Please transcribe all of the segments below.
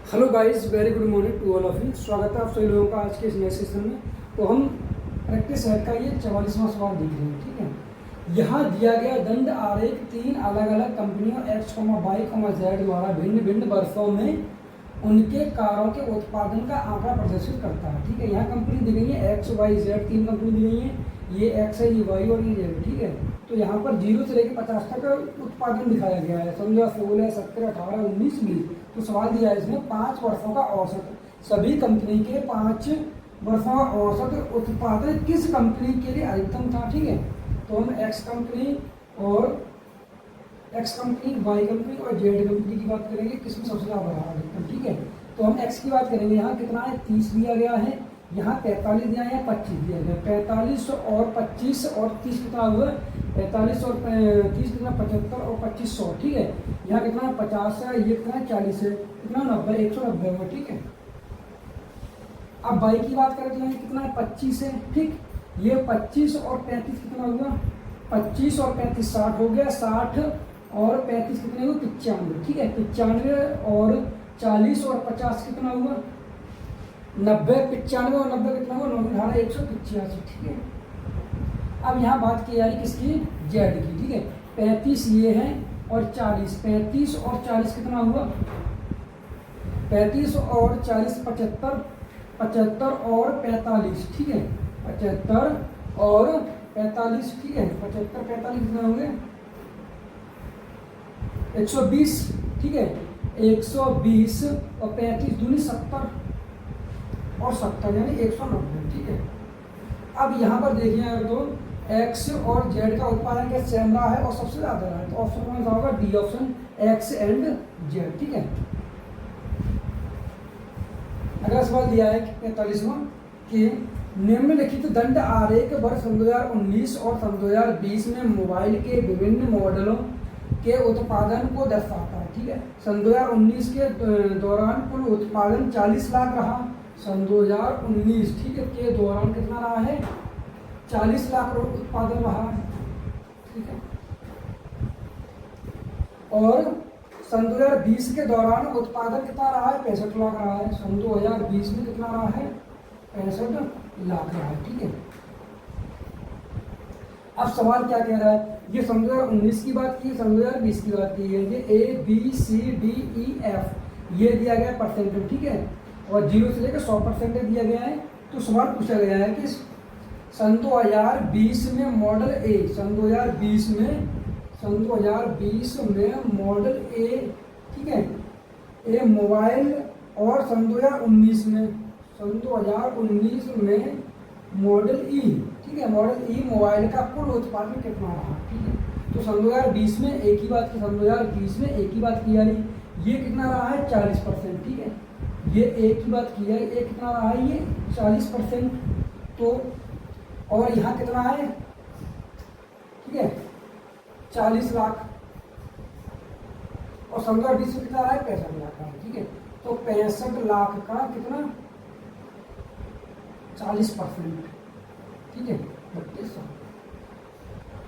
Hello guys, very good morning to all of you. स्वागत है आप सभी लोगों का आज के इस नए सेशन में। तो हम प्रैक्टिस सेट का ये 44वां सवाल देख रहे हैं। ठीक है, यहाँ दिया गया दंड आरेख तीन अलग अलग कंपनियों X, Y, Z द्वारा भिन्न भिन्न वर्षों में उनके कारों के उत्पादन का आंकड़ा प्रदर्शित करता है। ठीक है, यहाँ कंपनी दी गई है X, Y, Z, तीन कंपनी दी गई है। ये X है, ये Y और ये Z। ठीक है, तो यहाँ पर 0 से लेकर 50 तक उत्पादन दिखाया गया है। 15, 16, 17, 18, 19, 20। तो सवाल दिया है इसमें 5 वर्षों का औसत, सभी कंपनी के 5 वर्षों का औसत उत्पादन किस कंपनी के लिए अधिकतम था। ठीक है, तो हम X कंपनी और Y कंपनी और Z कंपनी की बात करेंगे, किसमें सबसे ज़्यादा रहा अधिकतम। ठीक है, तो हम X की बात करेंगे। यहाँ कितना है, 30 दिया गया है, यहाँ 45 दिया है, 25 दिया गया। 45 और 25 और 30 कितना हुआ, 45 और 30 कितना, 75 और 25 100। ठीक है, यहाँ कितना 50 है, ये कितना 40 है, कितना 90, 190 हुआ। ठीक है, अब बाई की बात करें तो यहाँ कितना है, 25 है। ठीक, ये 25 और 35 कितना हुआ, 25 और 35 60 हो गया। 60 और 35 कितने हुए, 95। ठीक है, 95 और 40 और 50 कितना हुआ, 90। 95 और 90 कितना हुआ, 9 185। ठीक है, अब यहाँ बात की जा रही किसकी, जेड की। ठीक है, 35 ये है और 40, 35 और 40 कितना हुआ, 35 और 40 75, 75 और 45। ठीक है, 75 और 45। ठीक है, 75 45 कितना होंगे, 120। ठीक है, 120 और 35 दूनी 70 और 70 यानी 190। ठीक है, अब यहाँ पर देखिए अगर तो X और Z का उत्पादन क्या सेम रहा है और सबसे ज्यादा रहा है, तो ऑप्शन कौन सा होगा, D option, X and Z। ठीक है, अगला सवाल दिया है 45वां कि निम्नलिखित दंड आरेख वर्ष 2019 और 2020 में मोबाइल के विभिन्न मॉडलों के उत्पादन को दर्शाता है। ठीक है, सन 2019 के दौरान कुल उत्पादन 40 लाख रहा। सन 2019 ठीक है के दौरान कितना रहा है, 40 लाख उत्पादन रहा है। ठीक है, और सन 2020 के दौरान उत्पादन कितना रहा है, 65 लाख रहा है। सन 2020 में कितना रहा है, 65 लाख रहा है। ठीक है, अब सवाल क्या कह रहा है, ये सन 2019 की बात की, सन 2020 की बात की है। ये ABCDEF ये दिया गया परसेंटेज। ठीक है, और 0 से लेकर 100% दिया गया है। तो सवाल पूछा गया है कि सन 2020 में मॉडल ए, सन 2020 में मॉडल ए, ठीक है, ए मोबाइल, और सन 2019 में मॉडल ई, ठीक है, मॉडल ई मोबाइल का कुल उत्पादन कितना रहा। ठीक है, तो सन 2020 में एक ही बात की, सन 2020 में एक ही बात की जा रही, ये कितना रहा है 40%। ठीक है, ये एक ही बात की है, ये कितना रहा है, ये 40%। तो और यहाँ कितना है, ठीक है, 40 लाख, और सन 2020 में कितना रहा है, 65 लाख का। ठीक है, तो 65 लाख का कितना, 40%। ठीक है, 3200।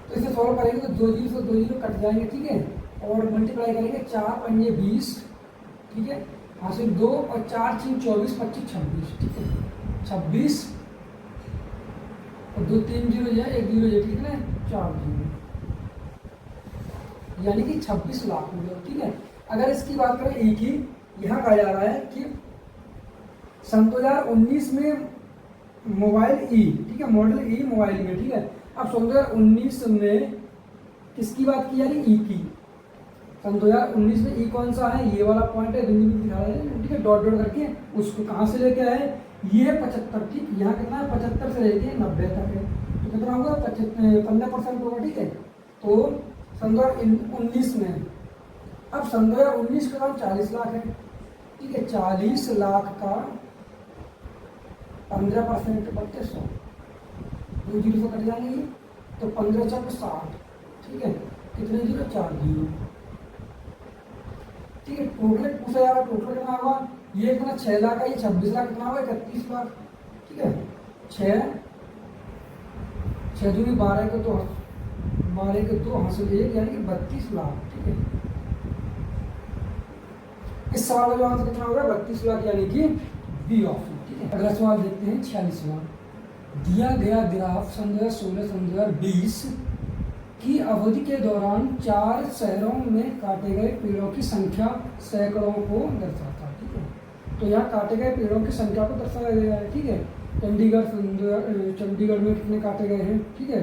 तो इसे सॉल्व करेंगे तो 2 जीरो से 2 जीरो कट जाएंगे। ठीक है, और मल्टीप्लाई करेंगे, 4 पंजे 20। ठीक है, हासिल 2 और 4 3 24 25 26। ठीक है, 26 और 2 3 जीरो है, 1 जीरो है। ठीक है, 4 जीरो, यानी कि 26 लाख हो गया। ठीक है, अगर इसकी बात करें ए की, यहाँ कहा जा रहा है कि सन 2019 में मोबाइल ई, ठीक है, मॉडल ई मोबाइल में। ठीक है, अब सन 2019 में किसकी बात की जा रही, ई की। सन 2019 में ई कौन सा है, ये वाला पॉइंट है, बिंदु दिखा रहे हैं। ठीक है, डॉट डॉट करके उसको कहाँ से लेके आए, ये है 75। ठीक, यहाँ कितना है, 75 से लेके 90 तक है, तो कितना होगा, 15% होगा। ठीक है, तो सन 2019 में, अब सन 2019 का 40 लाख है। ठीक है, 40 लाख का 15% 3200, 2 जीरो से कट जाएंगे, तो 15 चौक 60। ठीक है, कितने जीरो, 4 जीरो। ठीक है, टोटल पूछा जा रहा है, टोटल कितना होगा, ये कितना 6 लाख है, ये 26 लाख, कितना होगा 31 लाख। ठीक है, 6 दूनी 12 के 2, 12 के 2 हासिल 1 यानी कि 32 लाख। ठीक है, इस सवाल का जो आंसर कितना होगा 32 लाख यानी कि बी ऑप्शन। ठीक है, अगला सवाल देखते हैं 46वां। दिया गया ग्राफ सन 2016 सन 2020 की अवधि के दौरान 4 शहरों में काटे गए पेड़ों की संख्या सैकड़ों को दर्शाता है। ठीक है, तो यहाँ काटे गए पेड़ों की संख्या को दर्शाया गया है। ठीक है, चंडीगढ़ में कितने काटे गए हैं, ठीक है,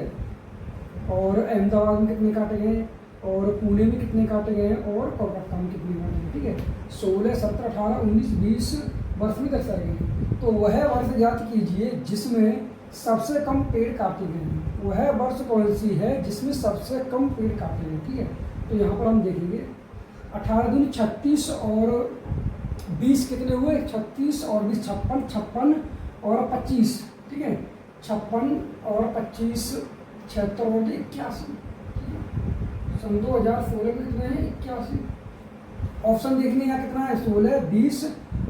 और अहमदाबाद में कितने काटे गए हैं, और पुणे में कितने काटे गए हैं, और कोलकाता में कितने काटे गए। ठीक है, 16, 17, 18, 19, 20 वर्ष में दर्शाए गए। तो वह वर्ष ज्ञात कीजिए जिसमें सबसे कम पेड़ काटे गए हैं। वह वर्ष कौन सी है जिसमें सबसे कम पेड़ काटे गए। ठीक है, तो यहाँ पर हम देखेंगे 18 दूनी 36 और 20 कितने हुए, 36 और 20 56, 56 और 25। ठीक है, 56 और 25 76 और 81। सन 2016 में कितने हैं, 81। ऑप्शन देखने यहाँ कितना है, 16, 20,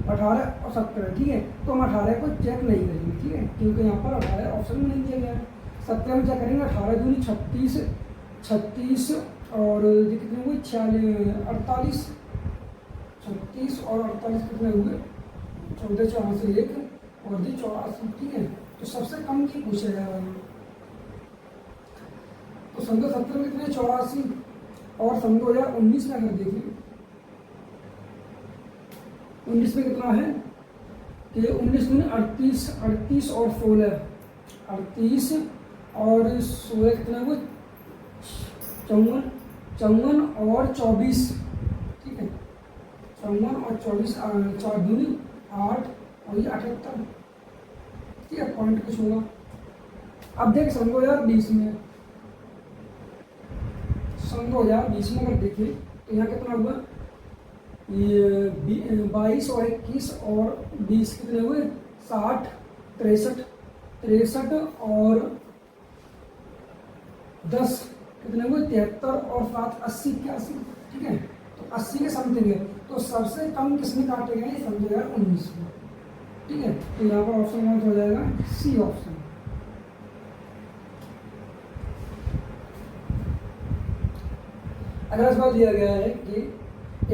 18 और 17। ठीक है, तो हम 18 को चेक नहीं करेंगे। ठीक है, क्योंकि यहाँ पर 18 ऑप्शन में नहीं दिया गया है। 17 में चेक करेंगे, 18 दूनी 36, 36 और ये कितने हुए, 48, 36 और 48 कितने हुए, 14, 4 से 1 और 84। ठीक है, तो सबसे कम ये पूछा जाएगा। तो सन 2017 में कितने, 84, और सन 2019 में अगर देखें 19 में कितना है कि 19 में 38, 38 और 16, 38 और 16 कितना हुआ, 54, 54 और 24। ठीक है, 54 और 24, 4 दूनी 8 और ये 78। ठीक है, पॉइंट कुछ होगा। अब देख सन 2020 में, सन 2020 में अगर देखें तो यहाँ कितना हुआ, ये 22 और 21 और 20 कितने हुए, 60, 63 और 10 कितने हुए, 73 और 7 80, 81। ठीक है, तो 80 के समथिंग है। तो सबसे कम किसमें काटे गए, सन 2019 में। ठीक है, तो यहाँ पर ऑप्शन कौन सा हो जाएगा, सी ऑप्शन। अगला सवाल दिया गया है कि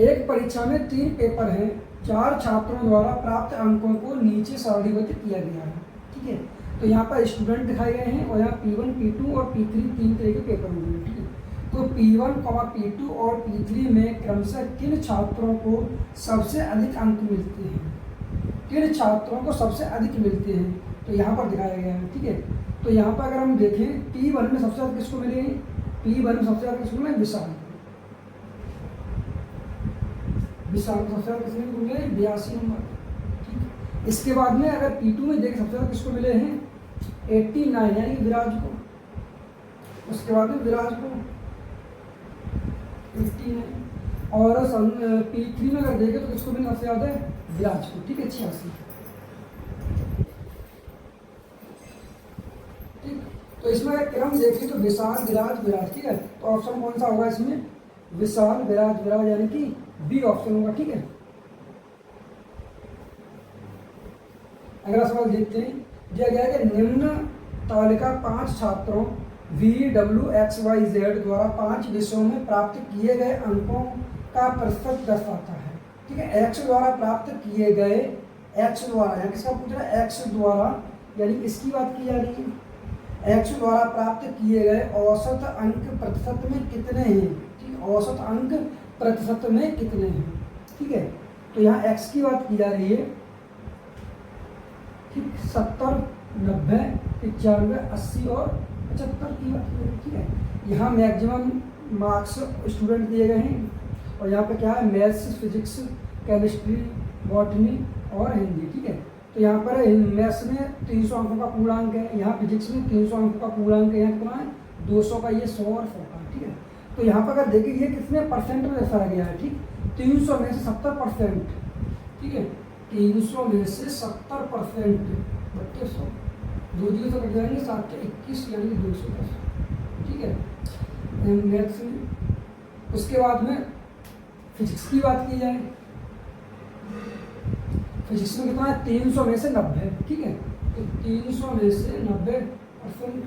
एक परीक्षा में 3 पेपर हैं, 4 छात्रों द्वारा प्राप्त अंकों को नीचे सारणीबद्ध किया गया है। ठीक है, तो यहाँ पर स्टूडेंट दिखाए गए हैं और यहाँ P1, P2 और P3 3 तरह के पेपर होंगे। ठीक है, तो P1, P2 और P3 में क्रमशः किन छात्रों को सबसे अधिक अंक मिलते हैं, किन छात्रों को सबसे अधिक मिलते हैं, तो यहाँ पर दिखाया गया है। ठीक है, तो यहाँ पर अगर हम देखें P1 में सबसे ज़्यादा किसको मिले, P1 में सबसे ज़्यादा किसको मिले, विशाल सबसे ज़्यादा किसने मिले, 82 नंबर। ठीक है, इसके बाद में अगर P2 में देखें सबसे ज़्यादा किसको मिले हैं, 89 यानी कि विराज को। उसके बाद में विराज को 59 और P3 में अगर देखें तो किसको मिले सबसे ज़्यादा, विराज को। ठीक है, 86। ठीक, तो इसमें अगर क्रम देखें तो विशाल, विराज, विराज। ठीक है, तो ऑप्शन कौन सा होगा इसमें, विशाल, विराज, विराज यानी कि बी ऑप्शन होगा। ठीक है, अगला सवाल देखते हैं। दिया गया है कि निम्न तालिका 5 छात्रों VWXYZ द्वारा 5 विषयों में प्राप्त किए गए अंकों का प्रतिशत दर्शाता है। ठीक है, एक्स द्वारा प्राप्त किए गए, एक्स द्वारा यहाँ किसका पूछ रहा है, एक्स द्वारा यानी इसकी बात की जा रही है। एक्स द्वारा प्राप्त किए गए औसत अंक प्रतिशत में कितने हैं। ठीक है, औसत अंक प्रतिशत में कितने हैं। ठीक है, तो यहाँ एक्स की बात की जा रही है। ठीक, 70, 90, 95, 80 और 75 की बात की जा रही है। ठीक है, यहाँ मैक्सिमम मार्क्स स्टूडेंट दिए गए हैं और यहाँ पे क्या है, मैथ्स, फिजिक्स, केमिस्ट्री, बॉटनी और हिंदी। ठीक है, तो यहाँ पर मैथ्स में 300 अंकों का पूर्णांक है, यहाँ फिजिक्स में 300 अंकों का पूर्णांक है, यहाँ कितना है 200 का, ये 100 और 100 का। ठीक है, तो यहाँ पर अगर देखिए ये कितने परसेंट में दर्शाया गया है। ठीक, 300 में से 70%। ठीक है, 300 में से 70%, 3200, 2 दिए तो कट जाएंगे, 7 के 21 यानी 210। ठीक है, मैथ्स में। उसके बाद में फिजिक्स की बात की जाए, फिजिक्स में कितना है, 300 में से 90। ठीक है, तो 300 में से 90%,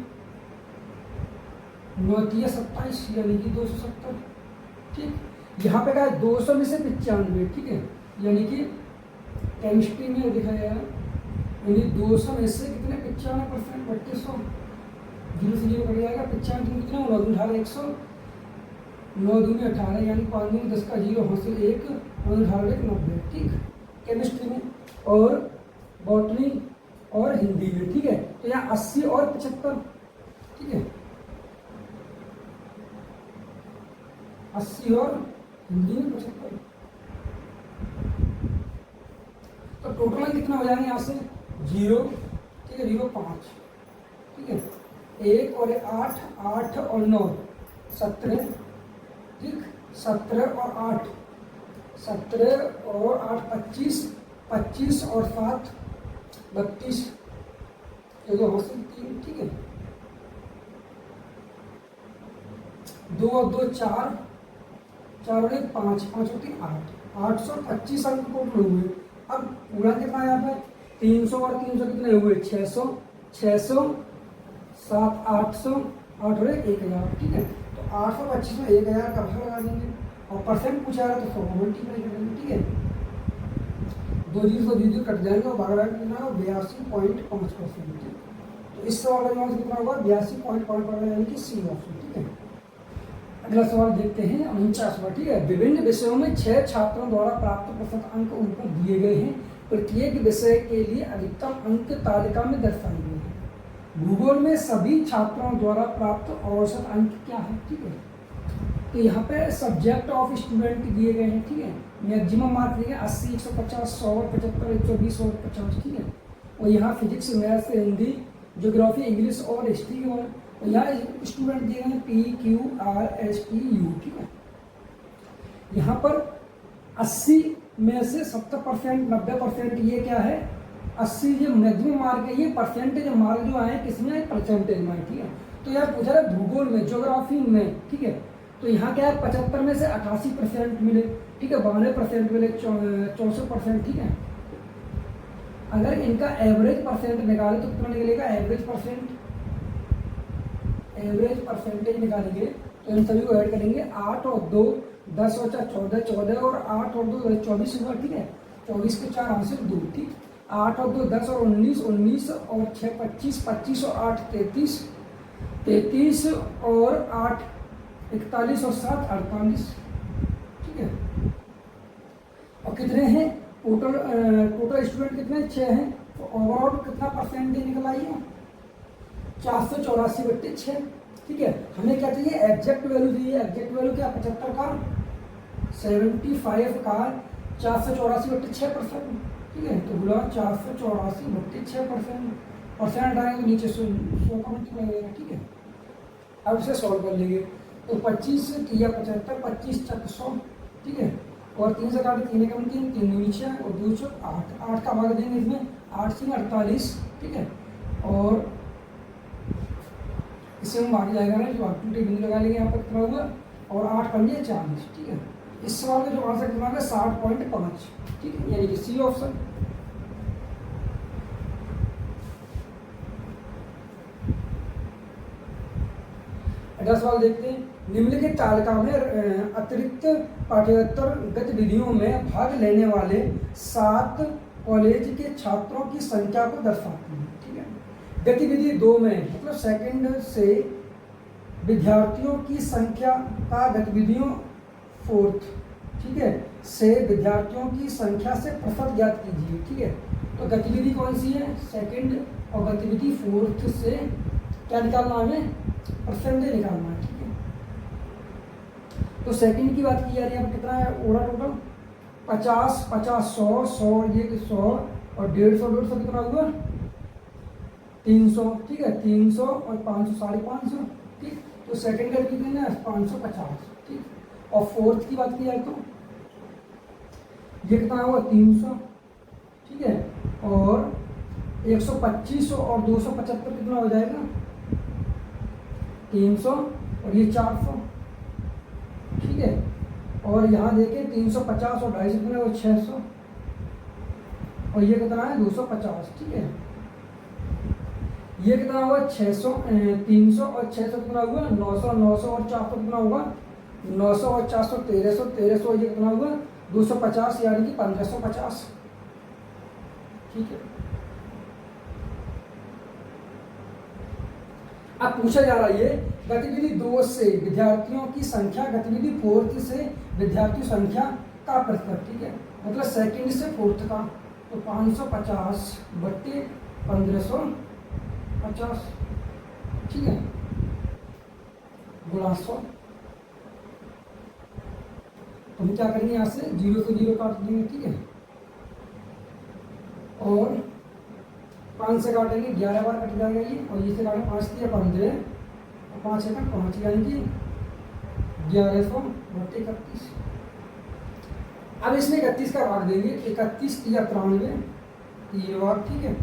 9 27 यानी कि 270। ठीक, यहाँ पे क्या है 200 में से 95। ठीक है, यानी कि केमिस्ट्री में दिखाया गया यानी 200 में से कितने 95%, 3200, 0 से 0 कट जाएगा, 95 तुम कितना 9 दूनी 18, 100, 9 दूनी 18 यानी 5 दूनी 10 का 0 हासिल 1, 9 दूनी 18 1 90। ठीक, केमिस्ट्री में। और बॉटनी और हिंदी में। ठीक है, तो यहाँ 80 और 75। ठीक है, 80 और हिंदी में 75, तो टोटल कितना हो जाएगा यहाँ से 0। ठीक है, 0 5। ठीक है, 1 और 8, 8 और 9 17। ठीक, 17 और 8, 17 और 8 25, 25 और 7 32, ये तो हो सकती है। ठीक है, 2 और 2 4, 4 और 1 5, 5 और 3 8, 825 अंक टोटल हुए। अब पूरा कितना यहाँ पे 300 और 300 कितने हुए 600, 600 7 800, 8 और 1 1000। ठीक है, तो 825 में 1000 का भाग लगा देंगे और परसेंट पूछा है तो 100 मल्टीप्लाई कर देंगे। ठीक है, 2 0 से कट जाएंगे और भाग कितना होगा 82.5%। तो इस सवाल का जवाब कितना होगा 82.5%, यानी कि सी ऑप्शन। ठीक है, अगला सवाल देखते हैं 49वां। ठीक है, विभिन्न विषयों में 6 छात्रों द्वारा प्राप्त प्रतिशत अंक ऊपर दिए गए हैं, प्रत्येक विषय के लिए अधिकतम अंक तालिका में दर्शाए गए हैं। भूगोल में सभी छात्रों द्वारा प्राप्त औसत अंक क्या है। ठीक है, तो यहाँ पे सब्जेक्ट ऑफ स्टूडेंट दिए गए हैं। ठीक है, मैक्सिमम मार्क दिए गए 80, 150, 100, 75, 120 और 50। ठीक है, और यहाँ physics, maths, Hindi, geography, English और हिस्ट्री और यहाँ स्टूडेंट दिए हैं PQRSTU। ठीक है, यहाँ पर 80 में से 70%, 90%, ये क्या है 80 जो मैक्सिमम मार्क है, ये परसेंटेज मार्क जो आए किसमें परसेंटेज में। ठीक है, तो यार पूछा है भूगोल में, ज्योग्राफी में। ठीक है, तो यहाँ क्या है 75 में से 88% मिले। ठीक है, 92% मिले, 64%। ठीक है, अगर इनका एवरेज परसेंट निकाले तो कितना निकलेगा एवरेज परसेंटेज निकालेंगे तो इन सभी को ऐड करेंगे। 8 और 2 10 और 4 14, 14 और 8 और 2 24 हुआ। ठीक है, 24 के 4 हासिल 2। ठीक, 8 और 2 10 और 19, 19 और 6 25, 25 और 8 33, 33 और 8 41 और 7 48। ठीक है, और कितने हैं टोटल स्टूडेंट कितने 6 हैं, तो ओवरऑल कितना परसेंटेज निकल आई है 484/6। ठीक है, हमें क्या चाहिए एग्जैक्ट वैल्यू चाहिए। एग्जैक्ट वैल्यू क्या 75 का 75 का 484/6%। ठीक है, तो बोला 484/6%। परसेंट आएंगे तो नीचे 100 का मल्टीप्लाई लगेगा। ठीक है, अब इसे सॉल्व कर लेंगे तो 25 या 75, 25 तक 100। ठीक है, और 3 से काटे 3 कम 3, 3 नीचे और 2 8, 8 का भाग देंगे इसमें 8 से 48। ठीक है, और इससे हम भाग जाएगा ना जो 2 बिंदु लगा लेंगे यहाँ पर कितना हुआ और 8 पंजे 40। ठीक है, इस सवाल का जो आंसर कितना है 60.5। ठीक है, यानी कि सी ऑप्शन। अगला सवाल देखते हैं, निम्नलिखित तालिका में अतिरिक्त पाठ्येतर गतिविधियों में भाग लेने वाले 7 कॉलेज के छात्रों की संख्या को दर्शाती है। ठीक है, गतिविधि 2 में मतलब सेकंड से विद्यार्थियों की संख्या का गतिविधियों 4th। ठीक है, से विद्यार्थियों की संख्या से प्रतिशत ज्ञात कीजिए। ठीक है, तो गतिविधि कौन सी है सेकंड, और गतिविधि 4th से क्या निकालना हमें परसेंटेज निकालना है। ठीक है, तो सेकंड की बात की जा रही है, अब कितना है ओवरऑल टोटल 50 50 100 100 ये 100 और 150 150 कितना हुआ 300। ठीक है, 300 और 500 550। ठीक, तो सेकंड का कितना है 550। ठीक, और 4th की बात की जाए तो ये कितना हुआ 300। ठीक है, और 125 और 275 कितना हो जाएगा 300 और ये 400। ठीक है, और यहाँ देखिए 350 और 250 कितना है 600 और ये कितना है 250। ठीक है, ये कितना हुआ 600 300 और 600 कितना हुआ 900 900 और 400 कितना हुआ 900 और 400 1300 1300 ये कितना हुआ 250 यानी कि 1550। ठीक है, अब पूछा जा रहा है ये गतिविधि 2 से विद्यार्थियों की संख्या गतिविधि 4 से विद्यार्थी संख्या का प्रतिशत। ठीक है, मतलब सेकंड से फोर्थ का, तो 550 बट्टे 1550। ठीक है, गुणा 100। तो हम क्या करेंगे, यहाँ से 0 से 0 काट देंगे। ठीक है, और 5 से काटेंगे 11 बार कट जाएगा ये, और ये से काटेंगे 5 दिया 15 और 5 एकड़ 5 यानी कि 1100 बट्टे 31। अब इसमें 31 का भाग देंगे, 31 या 93 ये भाग। ठीक है,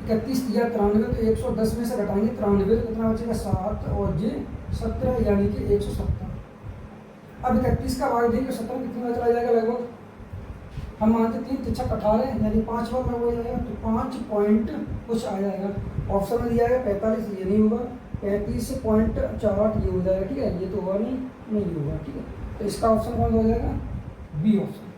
31 या 93, तो 110 में से घटाएंगे 93 तो कितना बचेगा 7 और जे 17 यानी कि 170। अब 31 का भाग देंगे 17 कितना चला जाएगा लगभग, हम मानते 3 तिरछक 18 यानी 5 बार में हो जाएगा, तो 5 पॉइंट कुछ आ जाएगा। ऑप्शन में दिया है 45, ये नहीं होगा, 35.48 ये हो जाएगा। ठीक है, ये तो होगा नहीं होगा। ठीक है, तो इसका ऑप्शन कौन हो जाएगा, बी ऑप्शन।